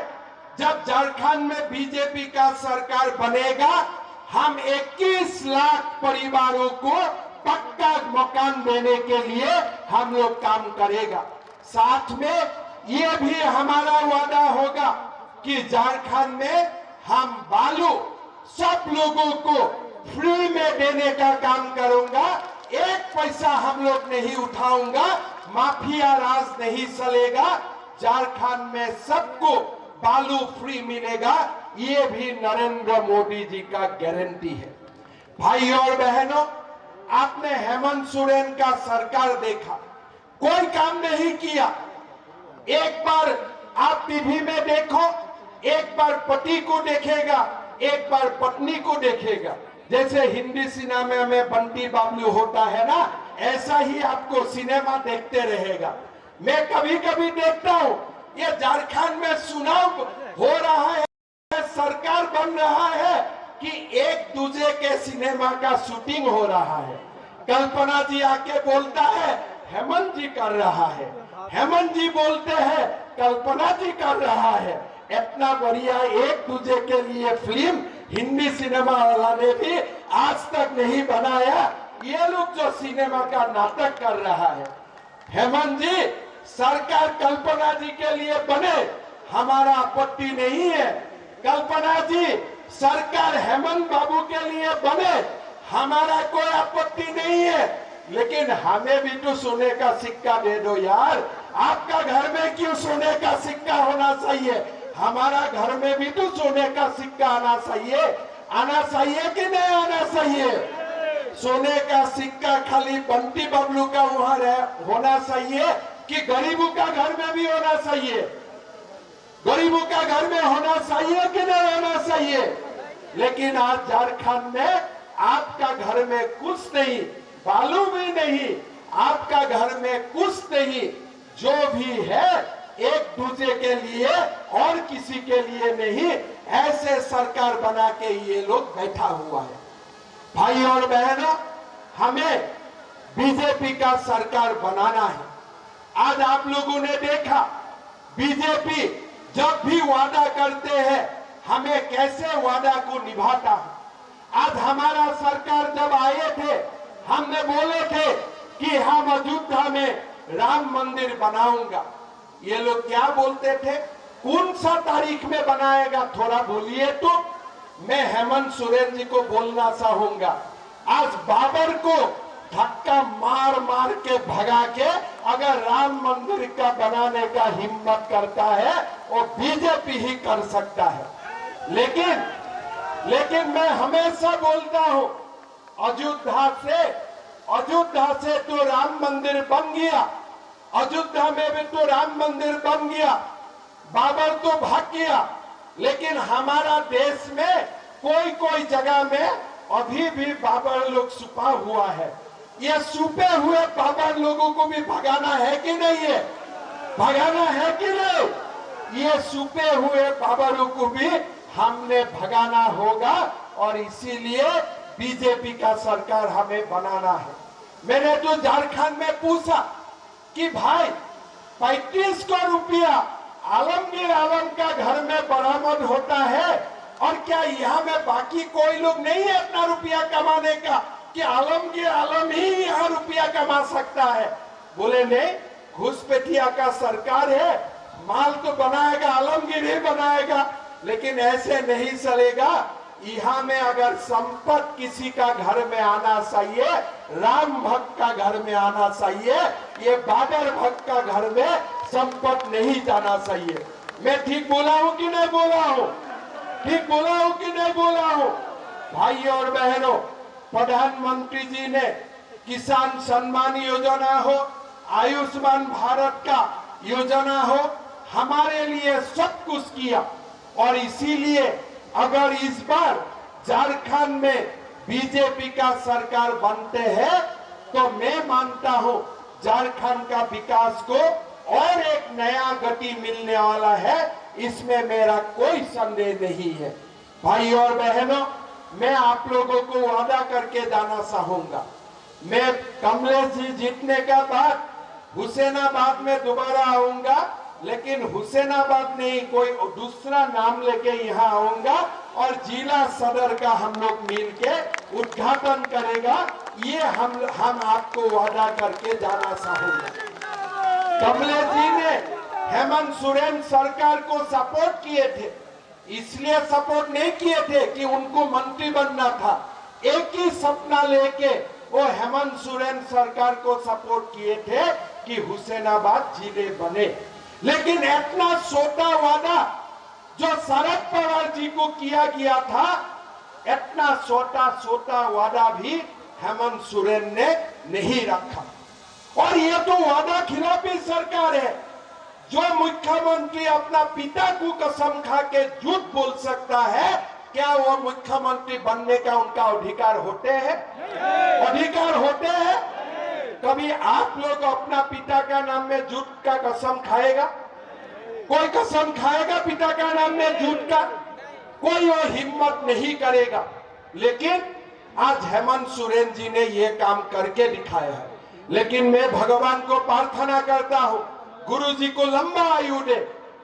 जब झारखंड में बीजेपी का सरकार बनेगा, हम 21 लाख परिवारों को पक्का मकान देने के लिए हम लोग काम करेगा। साथ में ये भी हमारा वादा होगा कि झारखंड में हम बालू सब लोगों को फ्री में देने का काम करूंगा। 1 पैसा हम लोग नहीं उठाऊंगा, माफिया राज नहीं चलेगा, झारखंड में सबको बालू फ्री मिलेगा, ये भी नरेंद्र मोदी जी का गारंटी है। भाइयों और बहनों, आपने हेमंत सोरेन का सरकार देखा, कोई काम नहीं किया। एक बार आप टीवी में देखो, एक बार पति को देखेगा, एक बार पत्नी को देखेगा। जैसे हिंदी सिनेमा में बंटी बाबलू होता है ना, ऐसा ही आपको सिनेमा देखते रहेगा। मैं कभी कभी देखता हूँ, ये झारखंड में चुनाव हो रहा है, सरकार बन रहा है कि एक दूसरे के सिनेमा का शूटिंग हो रहा है। कल्पना जी आके बोलता है हेमंत जी कर रहा है, हेमंत जी बोलते हैं कल्पना जी कर रहा है। इतना बढ़िया एक दूसरे के लिए फिल्म हिंदी सिनेमा वाला ने भी आज तक नहीं बनाया। ये लोग जो सिनेमा का नाटक कर रहा है, हेमंत जी सरकार कल्पना जी के लिए बने, हमारा आपत्ति नहीं है। कल्पना जी सरकार हेमंत बाबू के लिए बने, हमारा कोई आपत्ति नहीं है। लेकिन हमें भी तो सोने का सिक्का दे दो यार। आपका घर में क्यों सोने का सिक्का होना चाहिए? हमारा घर में भी तो सोने का सिक्का आना चाहिए कि नहीं आना चाहिए? सोने का सिक्का खाली बंटी बबलू का वहां होना चाहिए कि गरीबों का घर में भी होना चाहिए? गरीबों का घर में होना चाहिए कि नहीं होना चाहिए? लेकिन आज झारखंड में आपका घर में कुछ नहीं, बालू भी नहीं, आपका घर में कुछ नहीं, जो भी है एक दूसरे के लिए और किसी के लिए नहीं, ऐसे सरकार बना के ये लोग बैठा हुआ है। भाई और बहनों, हमें बीजेपी का सरकार बनाना है। आज आप लोगों ने देखा बीजेपी जब भी वादा करते हैं, हमें कैसे वादा को निभाता है। आज हमारा सरकार जब आए थे, हमने बोले थे कि हम अयोध्या में राम मंदिर बनाऊंगा। ये लोग क्या बोलते थे? कौन सा तारीख में बनाएगा, थोड़ा बोलिए तो। मैं हेमंत सोरेन जी को बोलना चाहूंगा, आज बाबर को धक्का मार मार के भगा के अगर राम मंदिर का बनाने का हिम्मत करता है, वो बीजेपी ही कर सकता है। लेकिन मैं हमेशा बोलता हूं, अयोध्या से तो राम मंदिर बन गया, अयोध्या में भी तो राम मंदिर बन गया, बाबर तो भाग गया, लेकिन हमारा देश में कोई जगह में अभी भी बाबर लोग छुपा हुआ है। ये छुपे हुए बाबर लोगों को भी भगाना है कि नहीं है? भगाना है कि नहीं? ये छुपे हुए बाबरों को भी हमने भगाना होगा, और इसीलिए बीजेपी का सरकार हमें बनाना है। मैंने तो झारखंड में पूछा कि भाई 35 करोड़ रुपया आलमगीर आलम का घर में बरामद होता है, और क्या यहाँ में बाकी कोई लोग नहीं है अपना रुपया कमाने का कि आलमगीर आलम ही यहाँ रुपया कमा सकता है? बोले नहीं, घुसपैठिया का सरकार है, माल तो बनाएगा आलमगीर ही बनाएगा, लेकिन ऐसे नहीं चलेगा। यहाँ में अगर संपत्ति किसी का घर में आना चाहिए, राम भक्त का घर में आना चाहिए, ये बाबर भक्त का घर में संपत्ति नहीं जाना चाहिए। मैं ठीक बोला हूँ कि नहीं बोला हूँ? ठीक बोला हूँ कि नहीं बोला हूँ? भाइयों और बहनों, प्रधानमंत्री जी ने किसान सम्मान योजना हो, आयुष्मान भारत का योजना हो, हमारे लिए सब कुछ किया। और इसीलिए अगर इस बार झारखंड में बीजेपी का सरकार बनते हैं तो मैं मानता हूं झारखंड का विकास को और एक नया गति मिलने वाला है, इसमें मेरा कोई संदेह नहीं है। भाई और बहनों, मैं आप लोगों को वादा करके जाना चाहूंगा, मैं कमलेश जी जीतने का बाद हुसैनाबाद में दोबारा आऊंगा, लेकिन हुसैनाबाद नहीं, कोई दूसरा नाम लेके यहाँ आऊंगा और जिला सदर का हम लोग मिलके उद्घाटन करेगा। ये हम आपको वादा करके जाना चाहूंगा। कमलेश जी ने हेमंत सोरेन सरकार को सपोर्ट किए थे, इसलिए सपोर्ट नहीं किए थे कि उनको मंत्री बनना था। एक ही सपना लेके वो हेमंत सोरेन सरकार को सपोर्ट किए थे कि हुसैनाबाद जिले बने। लेकिन इतना छोटा वादा जो शरद पवार जी को किया गया था, इतना छोटा वादा भी हेमंत सोरेन ने नहीं रखा। और ये तो वादा खिलाफी सरकार है। जो मुख्यमंत्री अपना पिता को कसम खा के झूठ बोल सकता है, क्या वो मुख्यमंत्री बनने का उनका अधिकार होते हैं? अधिकार होते हैं? कभी आप लोग अपना पिता का नाम में झूठ का कसम खाएगा? कोई कसम खाएगा पिता का नाम में झूठ का? कोई वो हिम्मत नहीं करेगा। लेकिन आज हेमंत सोरेन जी ने ये काम करके दिखाया है। लेकिन मैं भगवान को प्रार्थना करता हूँ, गुरु जी को लंबा आयु दे।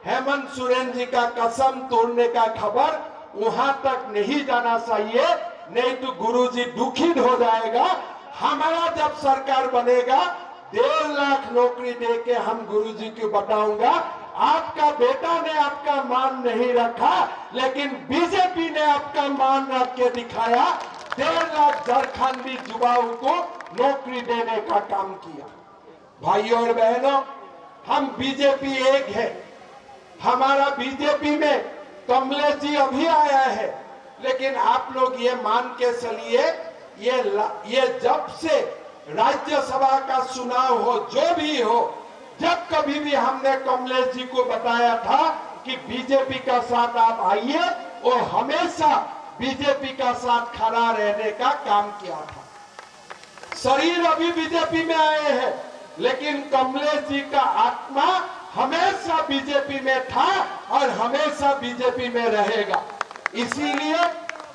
हेमंत सोरेन जी का कसम तोड़ने का खबर वहां तक नहीं जाना चाहिए, नहीं तो गुरु जी दुखित हो जाएगा। हमारा जब सरकार बनेगा 1.5 लाख नौकरी देके हम गुरु जी को बताऊंगा, आपका बेटा ने आपका मान नहीं रखा, लेकिन बीजेपी ने आपका मान रख के दिखाया। 1.5 लाख झारखंडी युवाओं को नौकरी देने का काम किया। भाइयों और बहनों, हम बीजेपी एक है। हमारा बीजेपी में कमलेश जी अभी आया है, लेकिन आप लोग ये मान के चलिए, ये जब से राज्यसभा का चुनाव हो, जो भी हो, जब कभी भी हमने कमलेश जी को बताया था कि बीजेपी का साथ आप आइए, वो हमेशा बीजेपी का साथ खड़ा रहने का काम किया था। शरीर अभी बीजेपी में आए हैं, लेकिन कमलेश जी का आत्मा हमेशा बीजेपी में था और हमेशा बीजेपी में रहेगा। इसीलिए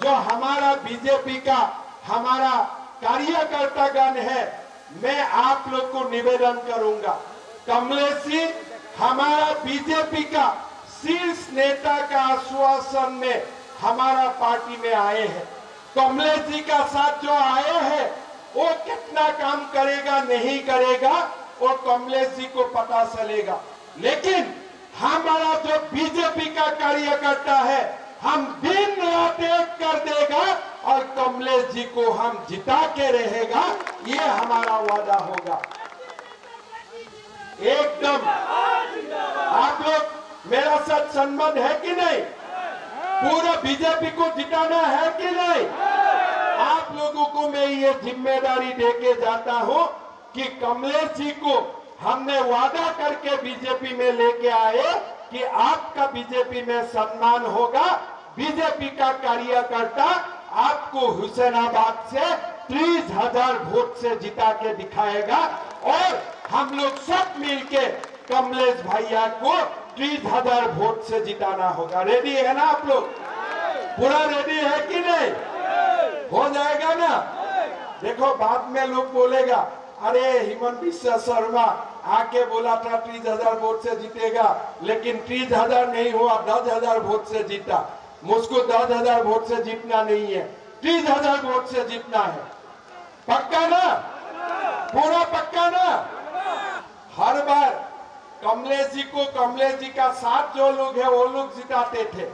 जो हमारा बीजेपी का हमारा कार्यकर्तागण है, मैं आप लोग को निवेदन करूंगा, कमलेश जी हमारा बीजेपी का शीर्ष नेता का आश्वासन में हमारा पार्टी में आए हैं। कमलेश जी का साथ जो आए हैं, वो कितना काम करेगा नहीं करेगा वो कमलेश जी को पता चलेगा। लेकिन हमारा जो बीजेपी का कार्यकर्ता है, हम दिन रात एक कर देगा और कमलेश जी को हम जिता के रहेगा, ये हमारा वादा होगा। एकदम आप लोग मेरा साथ संबंध है कि नहीं? पूरा बीजेपी को जिताना है कि नहीं? आप लोगों को मैं ये जिम्मेदारी देके जाता हूं कि कमलेश जी को हमने वादा करके बीजेपी में लेके आए कि आपका बीजेपी में सम्मान होगा। बीजेपी का कार्यकर्ता आपको हुसैनाबाद से 30,000 वोट से जिता के दिखाएगा और हम लोग सब मिलके कमलेश भैया को 30,000 वोट से जिताना होगा। रेडी है ना आप लोग? पूरा रेडी है कि नहीं? हो जाएगा ना? देखो बाद में लोग बोलेगा, अरे हिमंत बिस्वा शर्मा आके बोला था 30,000 वोट से जीतेगा, लेकिन 30,000 नहीं हुआ, 10,000 वोट से जीता। मुझको 10,000 वोट से जीतना नहीं है, 30,000 वोट से जीतना है। पक्का ना? पूरा पक्का ना? हर बार कमलेश जी को, कमलेश जी का साथ जो लोग है वो लोग जिताते थे,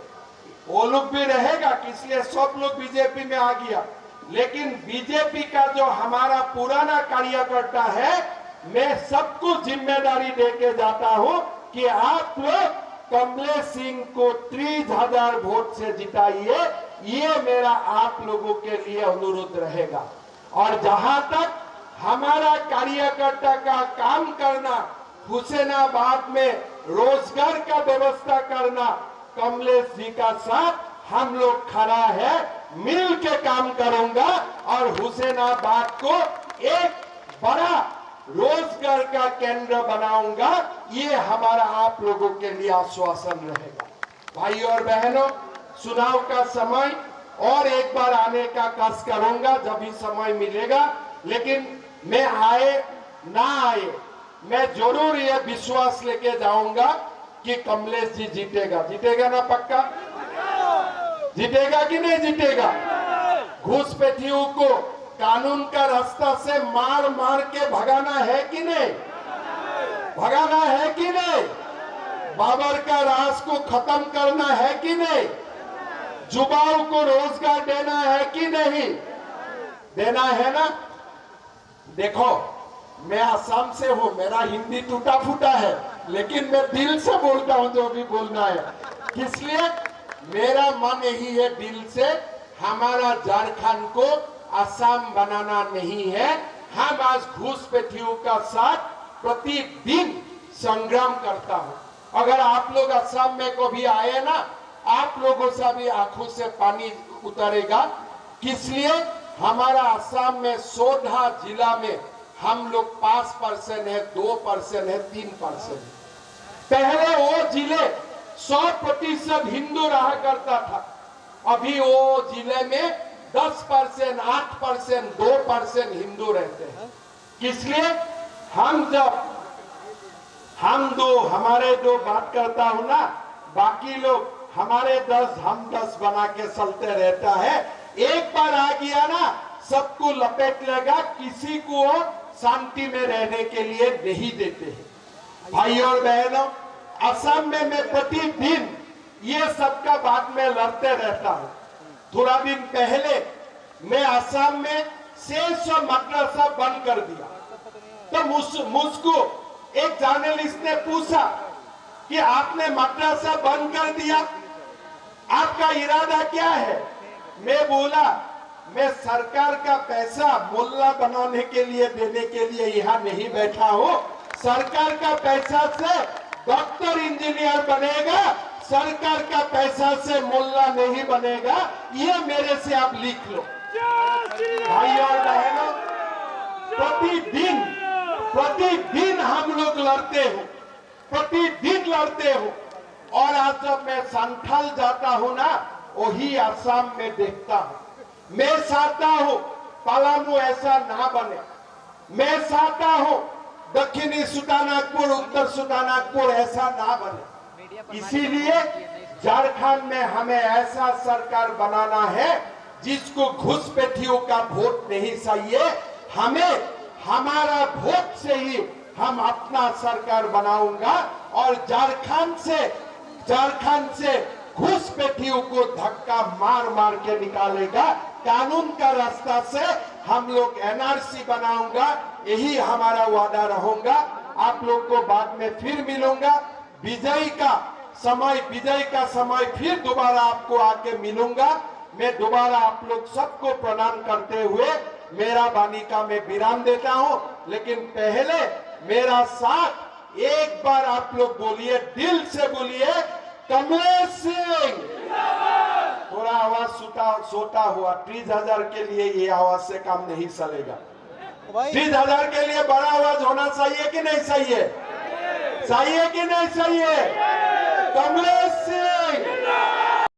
वो लोग भी रहेगा, इसलिए सब लोग बीजेपी में आ गया। लेकिन बीजेपी का जो हमारा पुराना कार्यकर्ता है, मैं सबको जिम्मेदारी देके जाता हूं कि आप लोग कमलेश सिंह को 30,000 वोट से जिताइए। ये मेरा आप लोगों के लिए अनुरोध रहेगा। और जहां तक हमारा कार्यकर्ता का काम करना, हुसैनाबाद में रोजगार का व्यवस्था करना, कमलेश जी का साथ हम लोग खड़ा है, मिल के काम करूंगा और हुसैनाबाद को एक बड़ा रोजगार का केंद्र बनाऊंगा। ये हमारा आप लोगों के लिए आश्वासन रहेगा। भाई और बहनों, चुनाव का समय और एक बार आने का कष्ट करूंगा जब भी समय मिलेगा, लेकिन मैं आए ना आए, मैं जरूर ये विश्वास लेके जाऊंगा कि कमलेश जी जीतेगा। जीतेगा ना पक्का? जीतेगा कि नहीं जीतेगा? घुसपैठियों को कानून का रास्ता से मार मार के भगाना है कि नहीं? भगाना है कि नहीं? बाबर का राज को खत्म करना है कि नहीं? युवाओं को रोजगार देना है कि नहीं? देना है ना? देखो, मैं असम से हूं, मेरा हिंदी टूटा फूटा है, लेकिन मैं दिल से बोलता हूं जो भी बोलना है। इसलिए मेरा मन यही है, दिल से, हमारा झारखंड को असम बनाना नहीं है। हम आज घुसपैठियों का साथ प्रतिदिन संग्राम करता हूं। अगर आप लोग असम में कभी आए ना, आप लोगों से भी आंखों से पानी उतरेगा। इसलिए हमारा असम में 16 जिला में हम लोग 5% है, 2% है, 3%। पहले वो जिले 100% हिंदू रहा करता था, अभी वो जिले में 10%, 8%, 2% हिंदू रहते हैं। इसलिए हमारे दो बात करता हूं ना, बाकी लोग हमारे 10 हम 10 बना के चलते रहता है। एक बार आ गया ना, सबको लपेट लेगा, किसी को शांति में रहने के लिए नहीं देते हैं। भाई और बहनों, असम में मैं प्रतिदिन ये सबका बात में लड़ते रहता हूं। थोड़ा दिन पहले मैं असम में 600 मदरसा बंद कर दिया, तो मुझको एक जर्नलिस्ट ने पूछा कि आपने मदरसा बंद कर दिया, आपका इरादा क्या है? मैं बोला, मैं सरकार का पैसा मुल्ला बनाने के लिए देने के लिए यहाँ नहीं बैठा हूँ। सरकार का पैसा से डॉक्टर इंजीनियर बनेगा, सरकार का पैसा से मुल्ला नहीं बनेगा। ये मेरे से आप लिख लो। भाई और बहनों, प्रतिदिन हम लोग लड़ते हो, प्रतिदिन लड़ते हो। और आज जब मैं संथाल जाता हूं ना, वही असम में देखता हूं। मैं चाहता हूं पलामू ऐसा ना बने, मैं चाहता हूं दक्षिणी सुल्तानपुर, उत्तर सुल्तानपुर ऐसा ना बने। इसीलिए झारखंड में हमें ऐसा सरकार बनाना है जिसको घुसपैठियों का वोट नहीं चाहिए। हमें हमारा वोट से ही हम अपना सरकार बनाऊंगा और झारखंड से घुसपैठियों को धक्का मार मार के निकालेगा। कानून का रास्ता से हम लोग एनआरसी बनाऊंगा, यही हमारा वादा रहूंगा। आप लोग को बाद में फिर मिलूंगा। विजय का समय फिर दोबारा आपको आके मिलूंगा। मैं दोबारा आप लोग सबको प्रणाम करते हुए मेरा वाणी का मैं विराम देता हूं। लेकिन पहले मेरा साथ एक बार आप लोग बोलिए, दिल से बोलिए, कमलेश सिंह। थोड़ा आवाज सोता हुआ, 30,000 के लिए ये आवाज से काम नहीं चलेगा। 30,000 के लिए बड़ा आवाज होना चाहिए कि नहीं चाहिए? चाहिए कि नहीं चाहिए? कमलेश